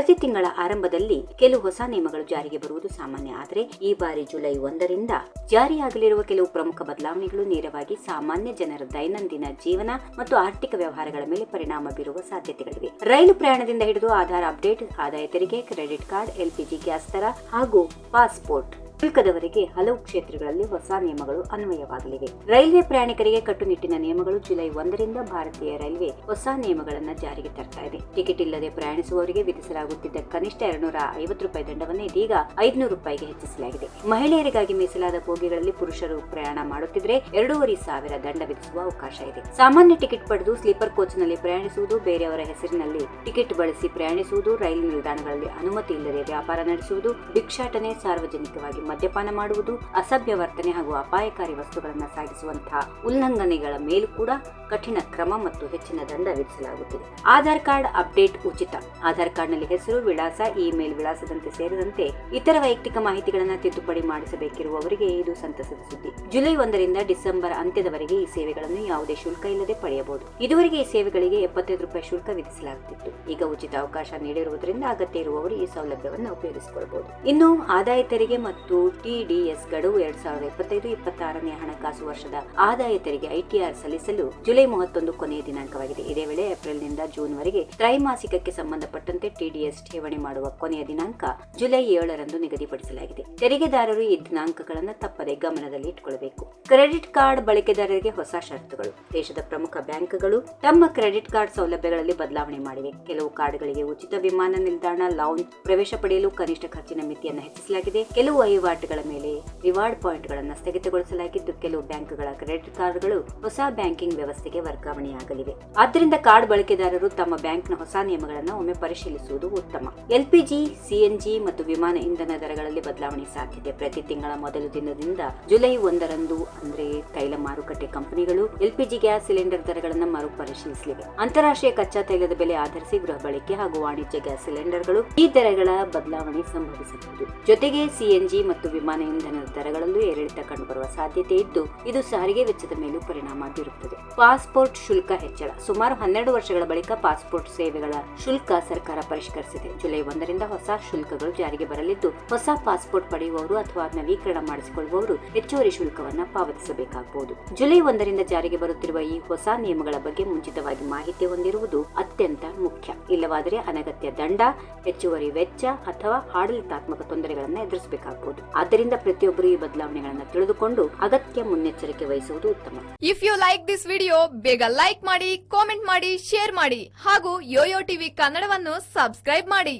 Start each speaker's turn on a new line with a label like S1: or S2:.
S1: ಪ್ರತಿ ತಿಂಗಳ ಆರಂಭದಲ್ಲಿ ಕೆಲವು ಹೊಸ ನಿಯಮಗಳು ಜಾರಿಗೆ ಬರುವುದು ಸಾಮಾನ್ಯ. ಆದರೆ ಈ ಬಾರಿ ಜುಲೈ 1ರಿಂದ ಜಾರಿಯಾಗಲಿರುವ ಕೆಲವು ಪ್ರಮುಖ ಬದಲಾವಣೆಗಳು ನೇರವಾಗಿ ಸಾಮಾನ್ಯ ಜನರ ದೈನಂದಿನ ಜೀವನ ಮತ್ತು ಆರ್ಥಿಕ ವ್ಯವಹಾರಗಳ ಮೇಲೆ ಪರಿಣಾಮ ಬೀರುವ ಸಾಧ್ಯತೆಗಳಿವೆ. ರೈಲು ಪ್ರಯಾಣದಿಂದ ಹಿಡಿದು ಆಧಾರ್ ಅಪ್ಡೇಟ್, ಆದಾಯ ತೆರಿಗೆ, ಕ್ರೆಡಿಟ್ ಕಾರ್ಡ್, ಎಲ್ಪಿಜಿ ಗ್ಯಾಸ್ ದರ ಹಾಗೂ ಪಾಸ್ಪೋರ್ಟ್ ಶುಲ್ಕದವರೆಗೆ ಹಲವು ಕ್ಷೇತ್ರಗಳಲ್ಲಿ ಹೊಸ ನಿಯಮಗಳು ಅನ್ವಯವಾಗಲಿವೆ. ರೈಲ್ವೆ ಪ್ರಯಾಣಿಕರಿಗೆ ಕಟ್ಟುನಿಟ್ಟಿನ ನಿಯಮಗಳು. ಜುಲೈ 1ರಿಂದ ಭಾರತೀಯ ರೈಲ್ವೆ ಹೊಸ ನಿಯಮಗಳನ್ನು ಜಾರಿಗೆ ತರ್ತಾ ಇದೆ. ಟಿಕೆಟ್ ಇಲ್ಲದೆ ಪ್ರಯಾಣಿಸುವವರಿಗೆ ವಿಧಿಸಲಾಗುತ್ತಿದ್ದ ಕನಿಷ್ಠ ₹250 ದಂಡವನ್ನು ಇದೀಗ ₹500ಗೆ ಹೆಚ್ಚಿಸಲಾಗಿದೆ. ಮಹಿಳೆಯರಿಗಾಗಿ ಮೀಸಲಾದ ಬೋಗಿಗಳಲ್ಲಿ ಪುರುಷರು ಪ್ರಯಾಣ ಮಾಡುತ್ತಿದ್ರೆ 2500 ದಂಡ ವಿಧಿಸುವ ಅವಕಾಶ ಇದೆ. ಸಾಮಾನ್ಯ ಟಿಕೆಟ್ ಪಡೆದು ಸ್ಲೀಪರ್ ಕೋಚ್ನಲ್ಲಿ ಪ್ರಯಾಣಿಸುವುದು, ಬೇರೆಯವರ ಹೆಸರಿನಲ್ಲಿ ಟಿಕೆಟ್ ಬಳಸಿ ಪ್ರಯಾಣಿಸುವುದು, ರೈಲು ನಿಲ್ದಾಣಗಳಲ್ಲಿ ಅನುಮತಿ ಇಲ್ಲದೆ ವ್ಯಾಪಾರ ನಡೆಸುವುದು, ಭಿಕ್ಷಾಟನೆ, ಸಾರ್ವಜನಿಕವಾಗಿ ಮದ್ಯಪಾನ ಮಾಡುವುದು, ಅಸಭ್ಯ ವರ್ತನೆ ಹಾಗೂ ಅಪಾಯಕಾರಿ ವಸ್ತುಗಳನ್ನು ಸಾಗಿಸುವಂತಹ ಉಲ್ಲಂಘನೆಗಳ ಮೇಲೂ ಕೂಡ ಕಠಿಣ ಕ್ರಮ ಮತ್ತು ಹೆಚ್ಚಿನ ದಂಡ ವಿಧಿಸಲಾಗುತ್ತಿದೆ. ಆಧಾರ್ ಕಾರ್ಡ್ ಅಪ್ಡೇಟ್ ಉಚಿತ. ಆಧಾರ್ ಕಾರ್ಡ್ನಲ್ಲಿ ಹೆಸರು, ವಿಳಾಸ, ಇಮೇಲ್ ವಿಳಾಸದಂತೆ ಸೇರಿದಂತೆ ಇತರ ವೈಯಕ್ತಿಕ ಮಾಹಿತಿಗಳನ್ನು ತಿದ್ದುಪಡಿ ಮಾಡಿಸಬೇಕಿರುವವರಿಗೆ ಇದು ಸಂತಸದ ಸುದ್ದಿ. ಜುಲೈ 1ರಿಂದ ಡಿಸೆಂಬರ್ ಅಂತ್ಯದವರೆಗೆ ಈ ಸೇವೆಗಳನ್ನು ಯಾವುದೇ ಶುಲ್ಕ ಇಲ್ಲದೆ ಪಡೆಯಬಹುದು. ಇದುವರೆಗೆ ಈ ಸೇವೆಗಳಿಗೆ ₹75 ಶುಲ್ಕ ವಿಧಿಸಲಾಗುತ್ತಿತ್ತು. ಈಗ ಉಚಿತ ಅವಕಾಶ ನೀಡಿರುವುದರಿಂದ ಅಗತ್ಯ ಇರುವವರು ಈ ಸೌಲಭ್ಯವನ್ನು ಉಪಯೋಗಿಸಿಕೊಳ್ಳಬಹುದು. ಇನ್ನು ಆದಾಯ ತೆರಿಗೆ ಮತ್ತು ಟಿಡಿಎಸ್ ಗಡುವು 2025-26ನೇ ಹಣಕಾಸು ವರ್ಷದ ಆದಾಯ ತೆರಿಗೆ ಐಟಿಆರ್ ಸಲ್ಲಿಸಲು ಜುಲೈ 31 ಕೊನೆಯ ದಿನಾಂಕವಾಗಿದೆ. ಇದೇ ವೇಳೆ ಏಪ್ರಿಲ್ನಿಂದ ಜೂನ್ ವರೆಗೆ ತ್ರೈಮಾಸಿಕಕ್ಕೆ ಸಂಬಂಧಪಟ್ಟಂತೆ ಟಿಡಿಎಸ್ ಠೇವಣಿ ಮಾಡುವ ಕೊನೆಯ ದಿನಾಂಕ ಜುಲೈ 7ರಂದು ನಿಗದಿಪಡಿಸಲಾಗಿದೆ. ತೆರಿಗೆದಾರರು ಈ ದಿನಾಂಕಗಳನ್ನು ತಪ್ಪದೆ ಗಮನದಲ್ಲಿ ಇಟ್ಟುಕೊಳ್ಳಬೇಕು. ಕ್ರೆಡಿಟ್ ಕಾರ್ಡ್ ಬಳಕೆದಾರರಿಗೆ ಹೊಸ ಷರತ್ತುಗಳು. ದೇಶದ ಪ್ರಮುಖ ಬ್ಯಾಂಕ್ಗಳು ತಮ್ಮ ಕ್ರೆಡಿಟ್ ಕಾರ್ಡ್ ಸೌಲಭ್ಯಗಳಲ್ಲಿ ಬದಲಾವಣೆ ಮಾಡಿವೆ. ಕೆಲವು ಕಾರ್ಡ್ಗಳಿಗೆ ಉಚಿತ ವಿಮಾನ ನಿಲ್ದಾಣ, ಲೌಂಜ್ ಪ್ರವೇಶ ಪಡೆಯಲು ಕನಿಷ್ಠ ಖರ್ಚಿನ ಮಿತಿಯನ್ನು ಹೆಚ್ಚಿಸಲಾಗಿದೆ. ಕೆಲವು ವಹಿವಾಟುಗಳ ಮೇಲೆ ರಿವಾರ್ಡ್ ಪಾಯಿಂಟ್ಗಳನ್ನು ಸ್ಥಗಿತಗೊಳಿಸಲಾಗಿದ್ದು, ಕೆಲವು ಬ್ಯಾಂಕ್ಗಳ ಕ್ರೆಡಿಟ್ ಕಾರ್ಡ್ಗಳು ಹೊಸ ಬ್ಯಾಂಕಿಂಗ್ ವ್ಯವಸ್ಥೆಗೆ ವರ್ಗಾವಣೆಯಾಗಲಿವೆ. ಆದ್ದರಿಂದ ಕಾರ್ಡ್ ಬಳಕೆದಾರರು ತಮ್ಮ ಬ್ಯಾಂಕ್ನ ಹೊಸ ನಿಯಮಗಳನ್ನು ಒಮ್ಮೆ ಪರಿಶೀಲಿಸುವುದು ಉತ್ತಮ. ಎಲ್ಪಿಜಿ, ಸಿಎನ್ಜಿ ಮತ್ತು ವಿಮಾನ ಇಂಧನ ದರಗಳಲ್ಲಿ ಬದಲಾವಣೆ ಸಾಧ್ಯತೆ. ಪ್ರತಿ ತಿಂಗಳ ಮೊದಲ ದಿನದಿಂದ ಜುಲೈ 1ರಂದು ಅಂದ್ರೆ ತೈಲ ಮಾರುಕಟ್ಟೆ ಕಂಪನಿಗಳು ಎಲ್ಪಿಜಿ ಗ್ಯಾಸ್ ಸಿಲಿಂಡರ್ ದರಗಳನ್ನು ಮರುಪರಿಶೀಲಿಸಲಿವೆ. ಅಂತಾರಾಷ್ಟ್ರೀಯ ಕಚ್ಚಾ ತೈಲದ ಬೆಲೆ ಆಧರಿಸಿ ಗೃಹ ಬಳಕೆ ಹಾಗೂ ವಾಣಿಜ್ಯ ಗ್ಯಾಸ್ ಸಿಲಿಂಡರ್ಗಳು ಈ ದರಗಳ ಬದಲಾವಣೆ ಸಂಭವಿಸಬಹುದು. ಜೊತೆಗೆ ಸಿಎನ್ಜಿ ಮತ್ತು ವಿಮಾನ ಇಂಧನದ ದರಗಳಲ್ಲೂ ಏರಿಳಿತ ಕಂಡುಬರುವ ಸಾಧ್ಯತೆ ಇದ್ದು, ಇದು ಸಾರಿಗೆ ವೆಚ್ಚದ ಮೇಲೂ ಪರಿಣಾಮ ಬೀರುತ್ತದೆ. ಪಾಸ್ಪೋರ್ಟ್ ಶುಲ್ಕ ಹೆಚ್ಚಳ. ಸುಮಾರು 12 ವರ್ಷಗಳ ಬಳಿಕ ಪಾಸ್ಪೋರ್ಟ್ ಸೇವೆಗಳ ಶುಲ್ಕ ಸರ್ಕಾರ ಪರಿಷ್ಕರಿಸಿದೆ. ಜುಲೈ 1ರಿಂದ ಹೊಸ ಶುಲ್ಕಗಳು ಜಾರಿಗೆ ಬರಲಿದ್ದು, ಹೊಸ ಪಾಸ್ಪೋರ್ಟ್ ಪಡೆಯುವವರು ಅಥವಾ ನವೀಕರಣ ಮಾಡಿಸಿಕೊಳ್ಳುವವರು ಹೆಚ್ಚುವರಿ ಶುಲ್ಕವನ್ನು ಪಾವತಿಸಬೇಕಾಗಬಹುದು. ಜುಲೈ 1ರಿಂದ ಜಾರಿಗೆ ಬರುತ್ತಿರುವ ಈ ಹೊಸ ನಿಯಮಗಳ ಬಗ್ಗೆ ಮುಂಚಿತವಾಗಿ ಮಾಹಿತಿ ಹೊಂದಿರುವುದು ಅತ್ಯಂತ ಮುಖ್ಯ. ಇಲ್ಲವಾದರೆ ಅನಗತ್ಯ ದಂಡ, ಹೆಚ್ಚುವರಿ ವೆಚ್ಚ ಅಥವಾ ಆಡಳಿತಾತ್ಮಕ ತೊಂದರೆಗಳನ್ನು ಎದುರಿಸಬೇಕಾಗಬಹುದು. ಆದ್ದರಿಂದ ಪ್ರತಿಯೊಬ್ಬರು ಈ ಬದಲಾವಣೆಗಳನ್ನು ತಿಳಿದುಕೊಂಡು ಅಗತ್ಯ ಮುನ್ನೆಚ್ಚರಿಕೆ ವಹಿಸುವುದು ಉತ್ತಮ.
S2: If you like this video, ಬೇಗ ಲೈಕ್ ಮಾಡಿ, ಕಾಮೆಂಟ್ ಮಾಡಿ, ಶೇರ್ ಮಾಡಿ ಹಾಗೂ ಯೋಯೋ ಟಿವಿ ಕನ್ನಡವನ್ನು ಸಬ್ಸ್ಕ್ರೈಬ್ ಮಾಡಿ.